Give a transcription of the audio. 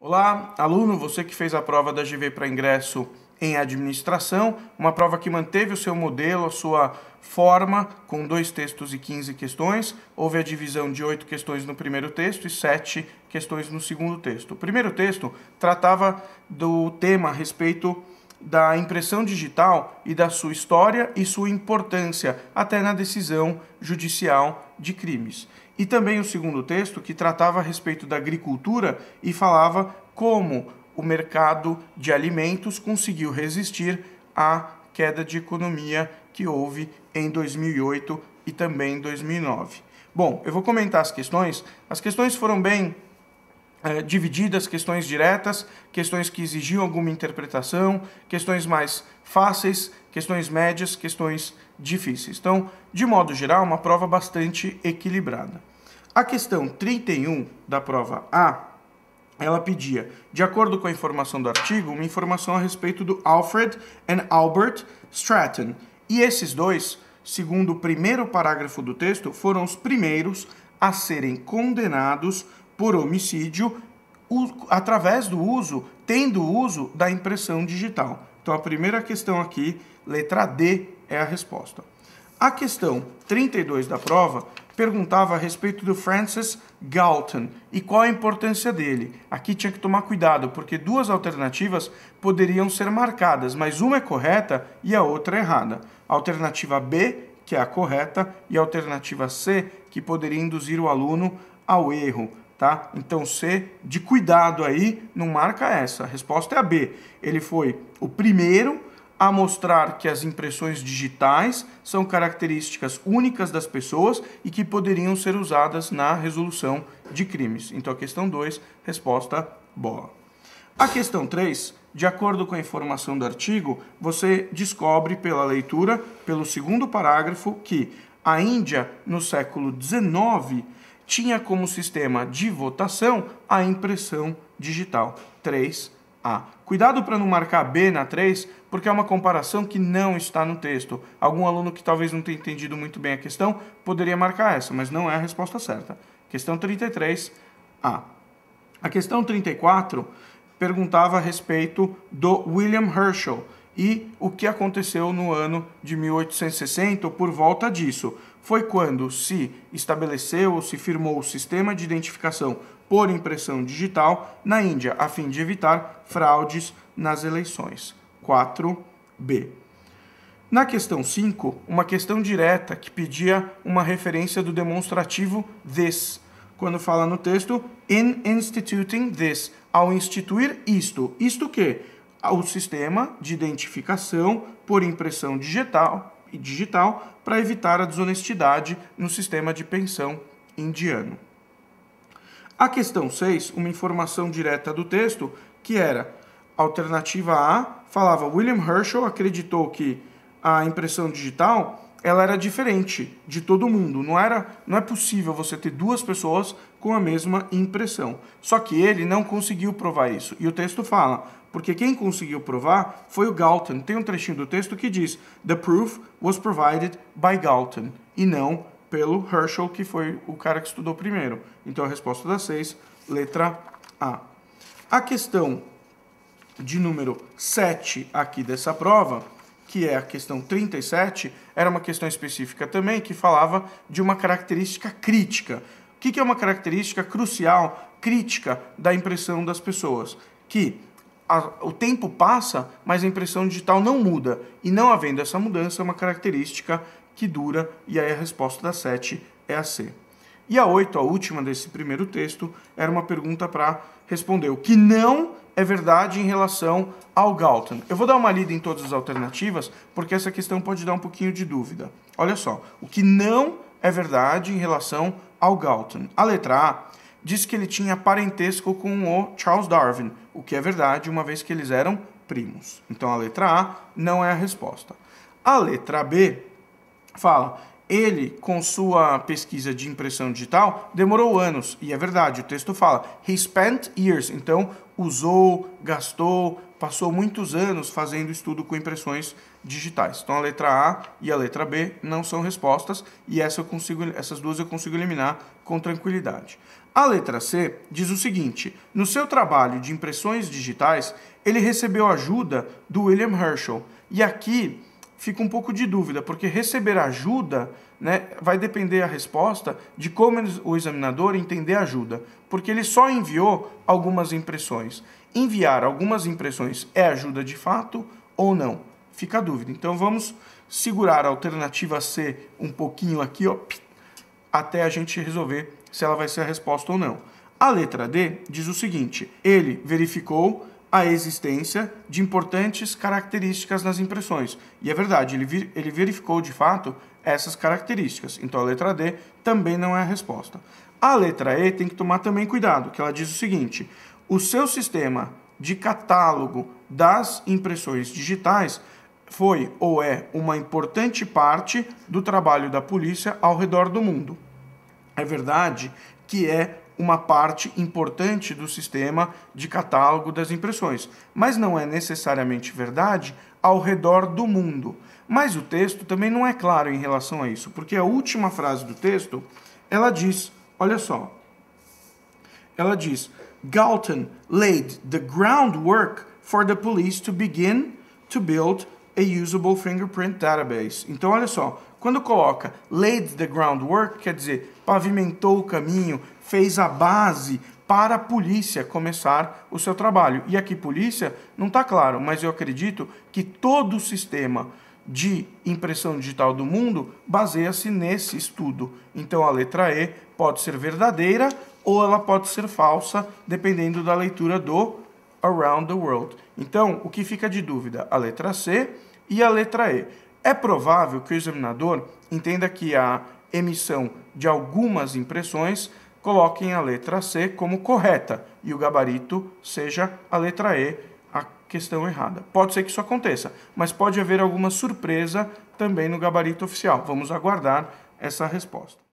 Olá, aluno, você que fez a prova da GV para ingresso em administração, uma prova que manteve o seu modelo, a sua forma, com 2 textos e 15 questões. Houve a divisão de 8 questões no primeiro texto e 7 questões no segundo texto. O primeiro texto tratava do tema a respeito da impressão digital e da sua história e sua importância até na decisão judicial de crimes. E também o segundo texto, que tratava a respeito da agricultura e falava como o mercado de alimentos conseguiu resistir à queda de economia que houve em 2008 e também em 2009. Bom, eu vou comentar as questões. As questões foram bem divididas, questões diretas, questões que exigiam alguma interpretação, questões mais fáceis, questões médias, questões difíceis. Então, de modo geral, uma prova bastante equilibrada. A questão 31 da prova A, ela pedia, de acordo com a informação do artigo, uma informação a respeito do Alfred and Albert Stratton. E esses dois, segundo o primeiro parágrafo do texto, foram os primeiros a serem condenados por homicídio através do uso, tendo o uso da impressão digital. Então, a primeira questão aqui, letra D, é a resposta. A questão 32 da prova perguntava a respeito do Francis Galton e qual a importância dele. Aqui tinha que tomar cuidado, porque 2 alternativas poderiam ser marcadas, mas uma é correta e a outra é errada. A alternativa B, que é a correta, e a alternativa C, que poderia induzir o aluno ao erro. Tá? Então, C, de cuidado aí, não marca essa. A resposta é a B. Ele foi o primeiro a mostrar que as impressões digitais são características únicas das pessoas e que poderiam ser usadas na resolução de crimes. Então, a questão 2, resposta boa. A questão 3, de acordo com a informação do artigo, você descobre pela leitura, pelo segundo parágrafo, que a Índia, no século XIX, tinha como sistema de votação a impressão digital. 3A. Cuidado para não marcar B na 3, porque é uma comparação que não está no texto. Algum aluno que talvez não tenha entendido muito bem a questão poderia marcar essa, mas não é a resposta certa. Questão 33A. A questão 34 perguntava a respeito do William Herschel e o que aconteceu no ano de 1860 ou por volta disso. Foi quando se estabeleceu ou se firmou o sistema de identificação por impressão digital na Índia, a fim de evitar fraudes nas eleições. 4B. Na questão 5, uma questão direta que pedia uma referência do demonstrativo this. Quando fala no texto, in instituting this, ao instituir isto. Isto o quê? O sistema de identificação por impressão digital para evitar a desonestidade no sistema de pensão indiano. A questão 6, uma informação direta do texto, que era alternativa A, falava William Herschel acreditou que a impressão digital ela era diferente de todo mundo. Não é possível você ter 2 pessoas com a mesma impressão. Só que ele não conseguiu provar isso. E o texto fala, porque quem conseguiu provar foi o Galton. Tem um trechinho do texto que diz The proof was provided by Galton, e não pelo Herschel, que foi o cara que estudou primeiro. Então a resposta da 6, letra A. A questão de número 7 aqui dessa prova, que é a questão 37, era uma questão específica também, que falava de uma característica crítica. O que é uma característica crucial, crítica da impressão das pessoas? Que o tempo passa, mas a impressão digital não muda. E não havendo essa mudança, é uma característica que dura, e aí a resposta da 7 é a C. E a 8, a última desse primeiro texto, era uma pergunta para responder o que não é verdade em relação ao Galton. Eu vou dar uma lida em todas as alternativas, porque essa questão pode dar um pouquinho de dúvida. Olha só, o que não é verdade em relação ao Galton. A letra A diz que ele tinha parentesco com o Charles Darwin, o que é verdade, uma vez que eles eram primos. Então a letra A não é a resposta. A letra B fala, ele, com sua pesquisa de impressão digital, demorou anos. E é verdade, o texto fala, he spent years. Então, usou, gastou, passou muitos anos fazendo estudo com impressões digitais. Então, a letra A e a letra B não são respostas, e essas 2 eu consigo eliminar com tranquilidade. A letra C diz o seguinte: no seu trabalho de impressões digitais, ele recebeu ajuda do William Herschel. E aqui fica um pouco de dúvida, porque receber ajuda, né, vai depender a resposta de como o examinador entender ajuda, porque ele só enviou algumas impressões. Enviar algumas impressões é ajuda de fato ou não? Fica a dúvida. Então vamos segurar a alternativa C um pouquinho aqui, ó, até a gente resolver se ela vai ser a resposta ou não. A letra D diz o seguinte: ele verificou a existência de importantes características nas impressões. E é verdade, ele verificou de fato essas características. Então a letra D também não é a resposta. A letra E tem que tomar também cuidado, que ela diz o seguinte: o seu sistema de catálogo das impressões digitais foi ou é uma importante parte do trabalho da polícia ao redor do mundo. É verdade que é uma parte importante do sistema de catálogo das impressões, mas não é necessariamente verdade ao redor do mundo. Mas o texto também não é claro em relação a isso, porque a última frase do texto, ela diz, olha só, ela diz: Galton laid the groundwork for the police to begin to build a usable fingerprint database. Então, olha só, quando coloca laid the groundwork, quer dizer, pavimentou o caminho, fez a base para a polícia começar o seu trabalho. E aqui polícia não está claro, mas eu acredito que todo o sistema de impressão digital do mundo baseia-se nesse estudo. Então a letra E pode ser verdadeira ou ela pode ser falsa, dependendo da leitura do Around the World. Então, o que fica de dúvida? A letra C e a letra E. É provável que o examinador entenda que a emissão de algumas impressões coloquem a letra C como correta e o gabarito seja a letra E, a questão errada. Pode ser que isso aconteça, mas pode haver alguma surpresa também no gabarito oficial. Vamos aguardar essa resposta.